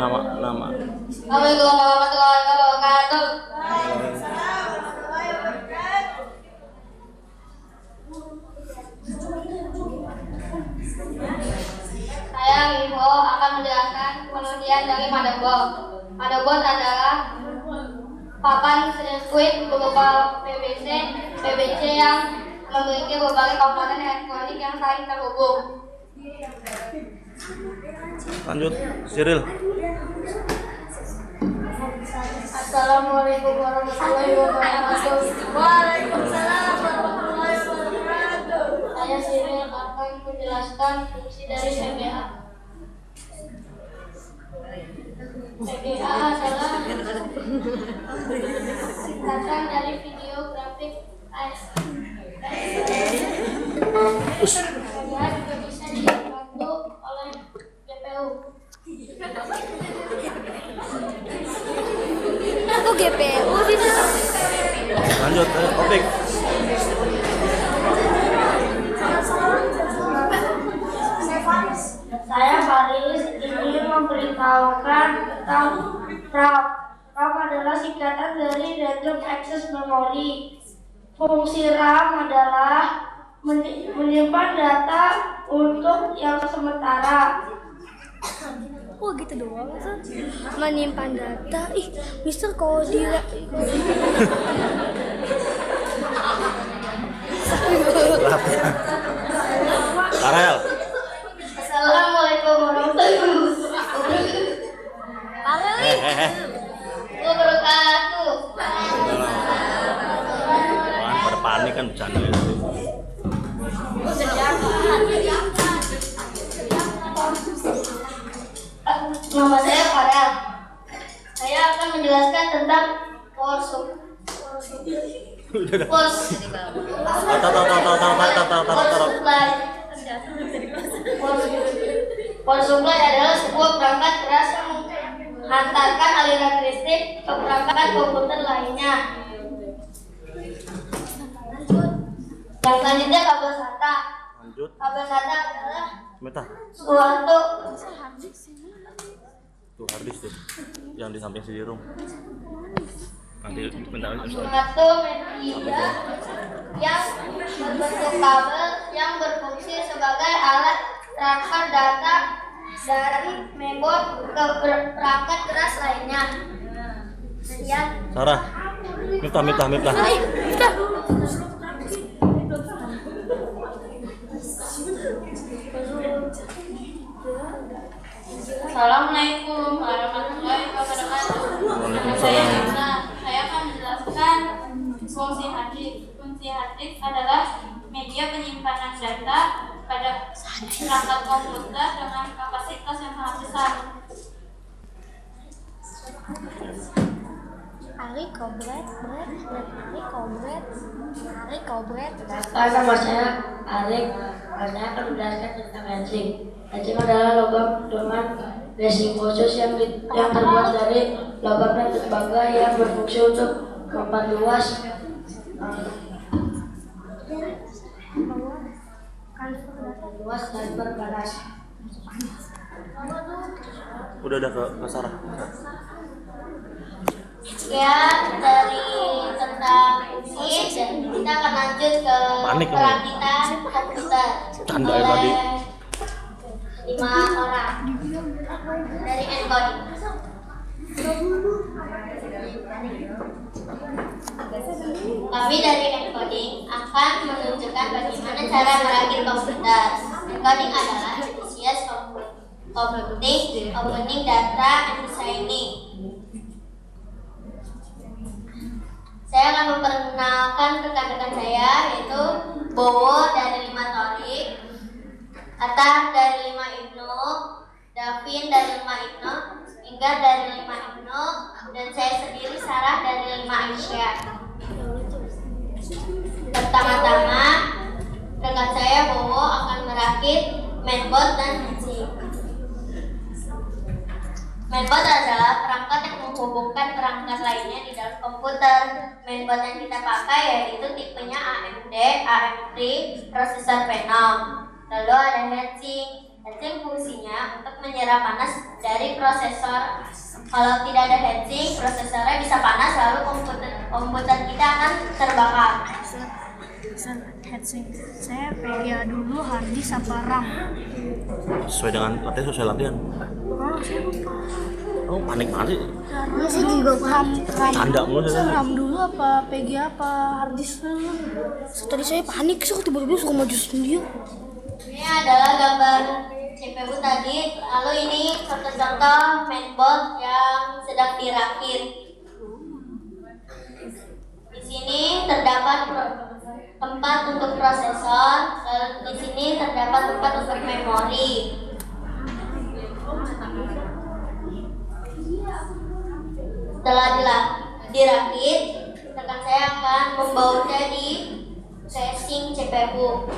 Nama. Assalamualaikum warahmatullahi wabarakatuh. Saya Ivo akan menjelaskan pengertian dari motherboard. Motherboard adalah papan sirkuit berupa PVC yang memiliki berbagai komponen elektronik yang saling terhubung. Lanjut, Cyril. Assalamualaikum warahmatullahi wabarakatuh. Waalaikumsalam warahmatullahi wabarakatuh. Saya Cyril akan menjelaskan fungsi dari VGA. VGA adalah singkatan dari video grafik VGA juga bisa dibantu oleh GPU. Aku GPU bisa. Lanjut, topik. Saya Faris ingin memberitahukan tentang RAM. RAM adalah singkatan dari Random Access Memory. Fungsi RAM adalah menyimpan data untuk yang sementara. Oh gitu doang kan? Menyimpan data. Ih, Mister kalau dia Farel. Assalamualaikum warahmatullahi wabarakatuh. Pada panik kan bercanda ya. Nama saya Farel. Saya akan menjelaskan tentang power Power supply adalah sebuah perangkat keras yang menghantarkan aliran listrik ke perangkat komputer lainnya. Yang selanjutnya kabel SATA. Lanjut. Kabel SATA adalah Meta. suatu Tuh harddisk tuh. Yang di samping CD-ROM. Nanti bentar lagi. media yang berbentuk kabel yang berfungsi sebagai alat transfer data dari mainboard ke perangkat keras lainnya. Sekian. Sarah. Mita. Assalamualaikum warahmatullahi wabarakatuh. Saya Nisa. Saya akan menjelaskan fungsi hard disk. Fungsi hard disk adalah media penyimpanan data pada perangkat komputer dengan kapasitas yang sangat besar. Ari kobret. Nama saya Arik. Saya akan menjelaskan tentang etching. Etching adalah logam dengan resin khusus yang terbuat dari logam dan tembaga yang berfungsi untuk memperluas dan berbalas. Udah ke Sarah. Ya, dari tentang fungsi kita akan lanjut ke perakitan komputer oleh 5 orang dari encoding. Kami dari encoding akan menunjukkan bagaimana cara merakit komputer. Encoding adalah proses computing, opening data, and designing. Saya akan memperkenalkan rekan-rekan saya, yaitu Bowo dari 5 Tori, Atta dari 5 Ibnu, Davin dari 5 Ibnu, Inggar dari 5 Ibnu, dan saya sendiri Sarah dari 5 Aisyah. Pertama-tama, rekan saya Bowo akan merakit mainboard dan heatsink. Mainboard adalah perangkat yang menghubungkan perangkat lainnya di dalam komputer. Mainboard yang kita pakai yaitu tipenya AMD, AM3, prosesor Phenom. Lalu ada heatsink. Heatsink fungsinya untuk menyerap panas dari prosesor. Kalau tidak ada heatsink, prosesornya bisa panas, lalu komputer kita akan terbakar. Headset saya PGA dulu, harddisk apa RAM? Sesuai dengan latihan, sesuai latihan. Oh, saya lupa. Oh, panik banget sih. Saya juga RAM Tanda mulu sih. RAM dulu apa PGA apa harddisk? Tadi saya panik, saya tiba-tiba suka maju sendiri. Ini adalah gambar CPU tadi, lalu ini contoh-contoh mainboard yang sedang dirakit. Di sini terdapat tempat untuk prosesor, lalu di sini terdapat tempat untuk memori. Setelah dirakit, rekan saya akan membautnya di casing CPU.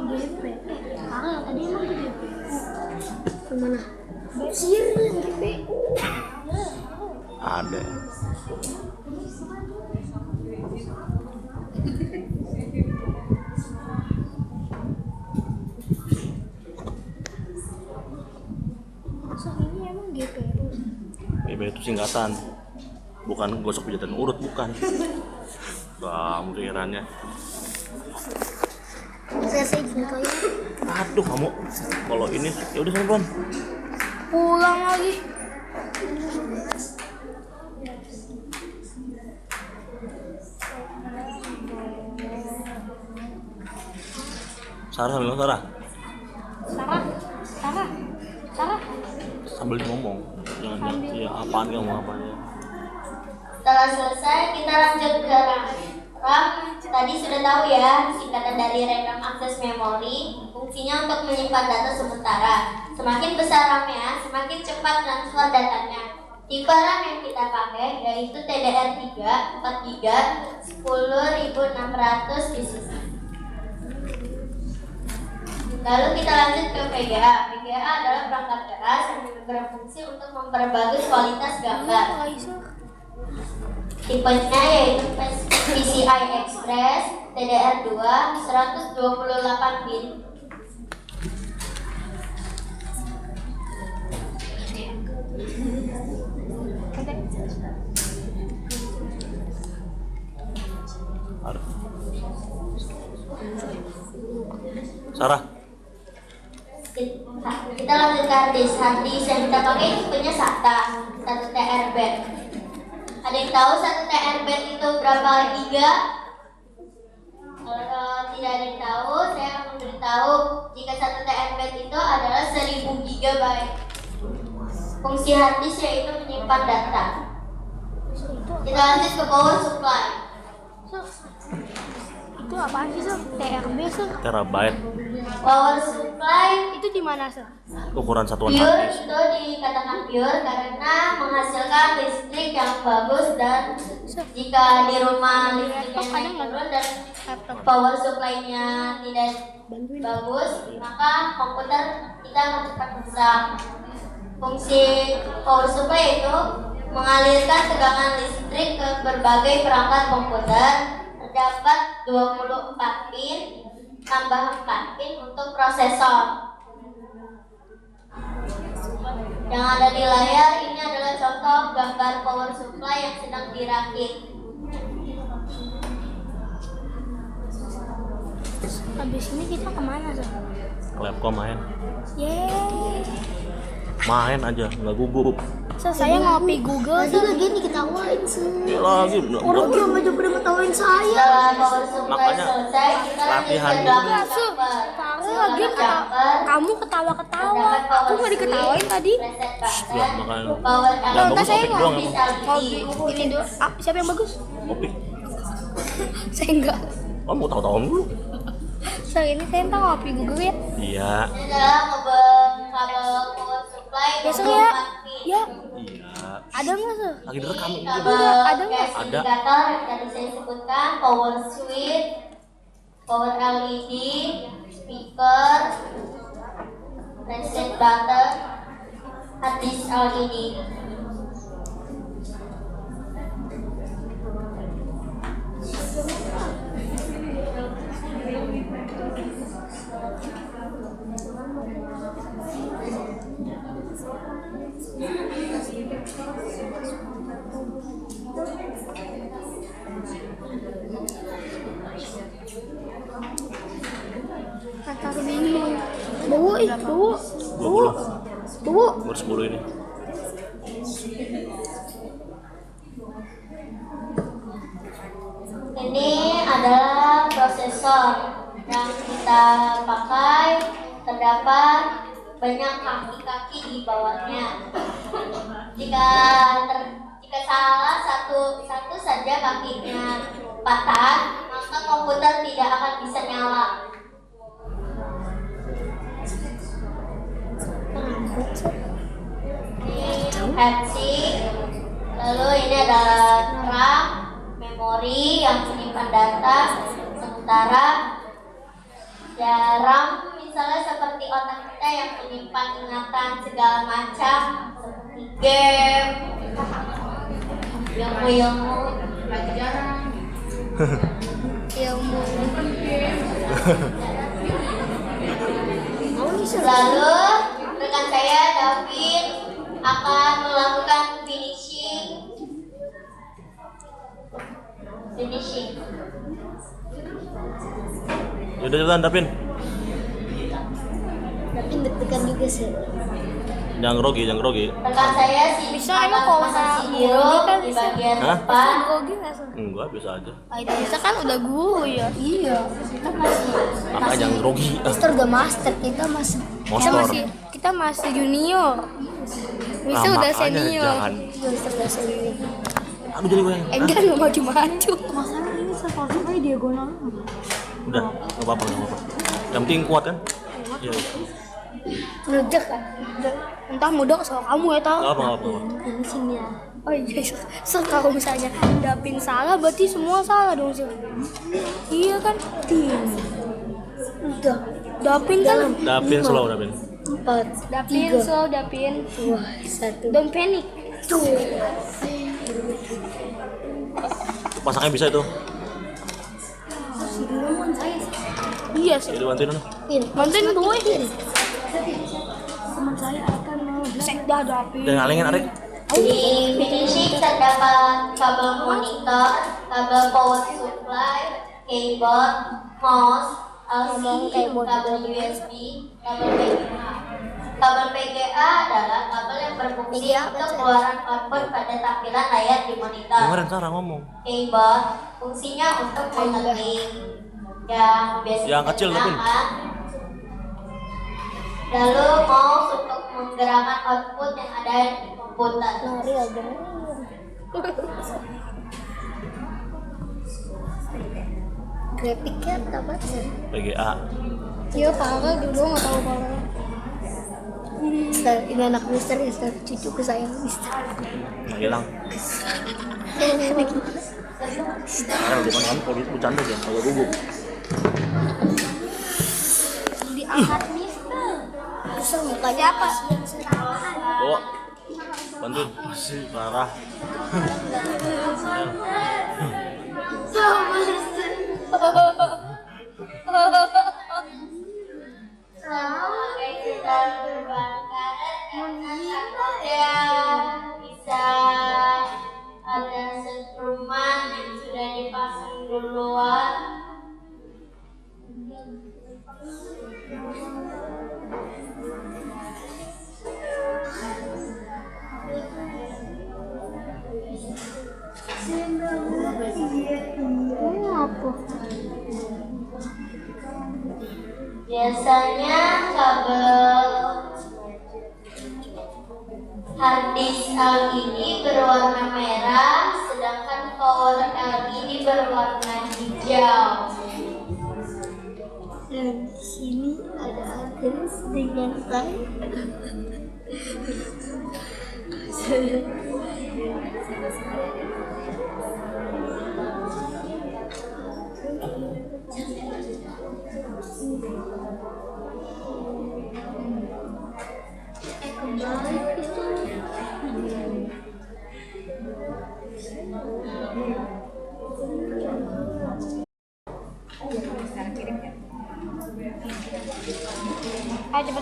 GP. Tadi emang GP. Kemana? Sir, GP. Ada. So, ini emang GP. GP itu singkatan. Bukan gosok pijatan urut, bukan. Kamu pikirannya. Saya kayaknya Aduh kamu. Kalau ini ya udah sana pulang lagi. Sarah sambil ngomong, Sarah. Sarah. Sambil ngomong. Jangan ya apaan kamu apaan ya. Setelah selesai, kita lanjut ke RAM. RAM tadi sudah tahu ya, singkatan dari Random Access Memory. Fungsinya untuk menyimpan data sementara. Semakin besar RAM-nya, semakin cepat transfer datanya. Tipe RAM yang kita pakai yaitu TDR3 4GB 10.600 disk. Lalu kita lanjut ke VGA. VGA adalah perangkat keras yang berfungsi untuk memperbagus kualitas gambar. Tipenya yaitu PCI Express TDR2 128 bit. Sarah. Kita lanjut ke harddisk. Harddisk yang kita pakai tipenya SATA 1 TB. Ada yang tahu 1 TB itu berapa giga? Kalau tidak ada yang tahu, saya akan memberitahu jika 1 TB itu adalah 1000 GB. Fungsi harddisk yaitu menyimpan data. Kita lanjut ke power supply. Itu apaan sih, Sir? TRB, Sir? Terabyte. Power supply Itu di mana, Sir? Ukuran satuan pure harddisk. itu dikatakan pure karena menghasilkan listrik yang bagus, dan jika di rumah listriknya naik turun dan power supply-nya tidak bagus, maka komputer kita akan cepat rusak. Fungsi power supply itu mengalirkan tegangan listrik ke berbagai perangkat komputer. Terdapat 24 pin tambah 4 pin untuk prosesor. Yang ada di layar ini adalah contoh gambar power supply yang sedang dirakit. Habis ini kita kemana, Sir? Laptop main. Yeay. Main aja, nggak gugup. Sir, saya ngopi Google, Sir. Lagi diketawain sih. Ya lagi, Orang belum aja pernah ngetawain saya. Setelah power supply Makanya selesai, kita lanjut latihan ke dulu. belakang Enggak, Sir. jumper. Tahu lagi kamu ketawa-ketawa. Aku nggak diketawain tadi. Ya makanya. Power Yang Entar bagus saya topik doang bisa emang. ngopi ini dulu. Ah, siapa yang bagus? Kopi. Saya enggak. Kamu tahu-tahu dulu. Sir, ini saya entar ngopi Google ya. Iya. Ini adalah kabel power supply Besok 24 ya. pin. Ya, Iya. ada nggak sih? Lagi direkam ini. Kabel Ada nggak? gas indikator tadi saya sebutkan, power switch, power LED, speaker, reset button, hard disk LED. Kata bingung. Bau, bau. 20. Bau. Umur 10 ini. Ini adalah prosesor yang kita pakai. Terdapat banyak kaki-kaki di bawahnya. Jika salah satu saja kakinya patah, maka komputer tidak akan bisa nyala. Ini heatsink, lalu ini ada RAM, memori yang menyimpan data, sementara RAM misalnya seperti otak kita yang menyimpan ingatan segala macam seperti game, ilmu-ilmu, pelajaran, ilmu. Lalu rekan saya David akan melakukan finishing. Yaudah cepetan Dapin. Tapi deg-degan juga sih. Jangan grogi. Rekan saya sih Bisa emang kalau pasang nggak si biru kan di bisa. bagian Hah? depan. Grogi nggak sih? Enggak, biasa aja. Bisa kan udah guru ya. Iya. Kita masih. Makanya jangan grogi. Mister udah master, kita masih. Monster. Kita masih junior. Mister Ah, udah makanya senior. jangan. Mister udah senior. Aduh jadi gue yang. Enggak lu maju-maju. Masalah ini sekolahnya diagonal. Udah, enggak apa-apa. Yang penting kuat kan? Iya. Ngejek kan. Entah mudah soal kamu ya tau. Enggak apa-apa. Ini sini ya. Oh iya, kalau misalnya Dapin salah berarti semua salah dong sih. Iya kan? Udah. Dapin kan? Dapin slow, Dapin. 4, Dapin, slow Dapin. 2, 1. Don't panic. Pasangnya bisa itu. Iya sih. Jadi bantuin dong. Bantuin gue. Teman saya akan mau Sekda Dapin. Dan ngalengin Arek. Di finishing terdapat kabel monitor, kabel power supply, keyboard, mouse, LCD, kabel USB, kabel VGA. Kabel VGA adalah kabel yang berfungsi untuk keluaran output pada tampilan layar di monitor. Dengerin Sarah ngomong. Keyboard fungsinya untuk mengetik yang biasa Yang kecil, Dapin. digunakan. Lalu mouse untuk menggerakkan output yang ada di komputer. Nari aja. Grafiknya apa sih? PGA. Iya parah dulu nggak tahu parah. Mister, ini anak Mister, Mister, cucuku sayang Mister. Nggak hilang. Karena udah kan kamu kalau bercanda ya, agak gugup. Diangkat Mister. Mister mukanya apa? Bawa. Bantuin. Masih parah. Sebagai kita berbangga ada bisa ada setruman yang sudah dipasang duluan. Biasanya kabel hard disk LED berwarna merah, sedangkan power LED berwarna hijau. Dan di sini ada Agnes dengan saya. Cepet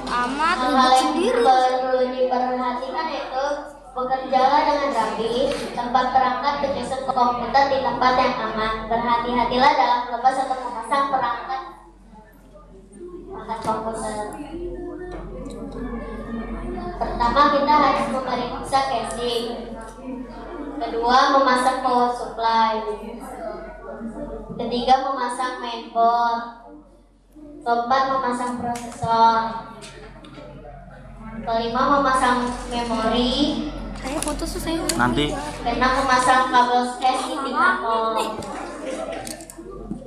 amat, Hal-hal yang perlu diperhatikan yaitu bekerjalah dengan rapi, tempat perangkat menyusun komputer di tempat yang aman. Berhati-hatilah dalam melepas atau memasang perangkat komputer. Pertama, kita harus memeriksa casing. Kedua, memasang power supply. Ketiga, memasang mainboard. Keempat, memasang prosesor. Kelima, memasang memori. Kayak foto saya. Nanti Keenam, memasang kabel flash indikator.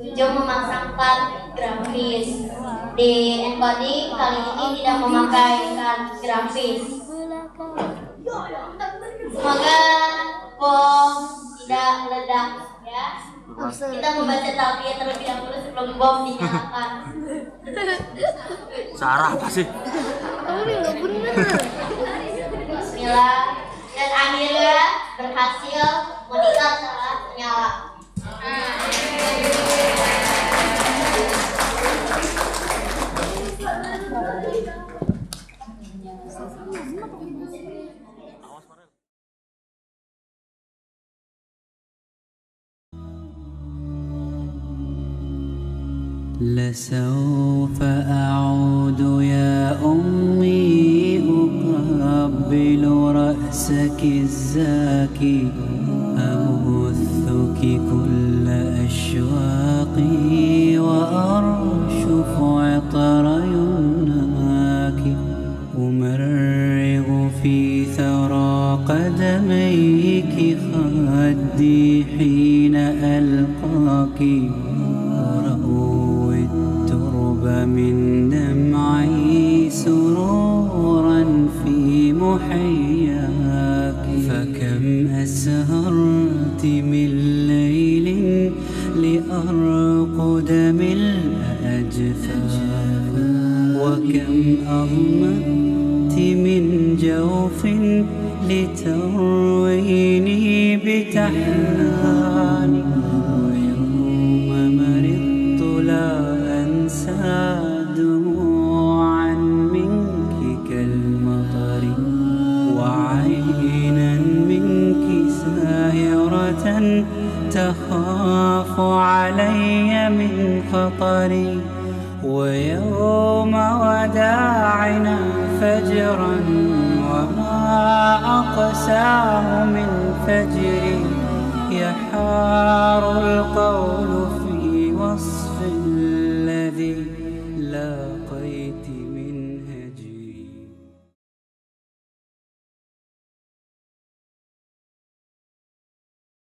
7, memasang card grafis. Di encoding kali ini tidak memakai card grafis. Semoga bom tidak meledak ya. Kita membaca talbiyah terlebih dahulu sebelum bom dinyalakan. Sarah apa sih? Kamu nih nggak bener. Bismillah. Dan akhirnya berhasil monitor telah menyala. لسوف أعود يا أمي أقبل رأسك الزاكي أبثك كل أشواقي وأرشف عطر يمناك أمرغ في ثرى قدميك خدي حين ألقاك من دمعي سرورا في محياك فكم أسهرت من ليل لأرقد ملء أجفاف وكم أغمدت من جوف لترويني بتحناني ويوم مرضت لا دموعا منك كالمطر وعينا منك ساهرة تخاف علي من خطري ويوم وداعنا فجرا وما أقساه من فجري يحار القول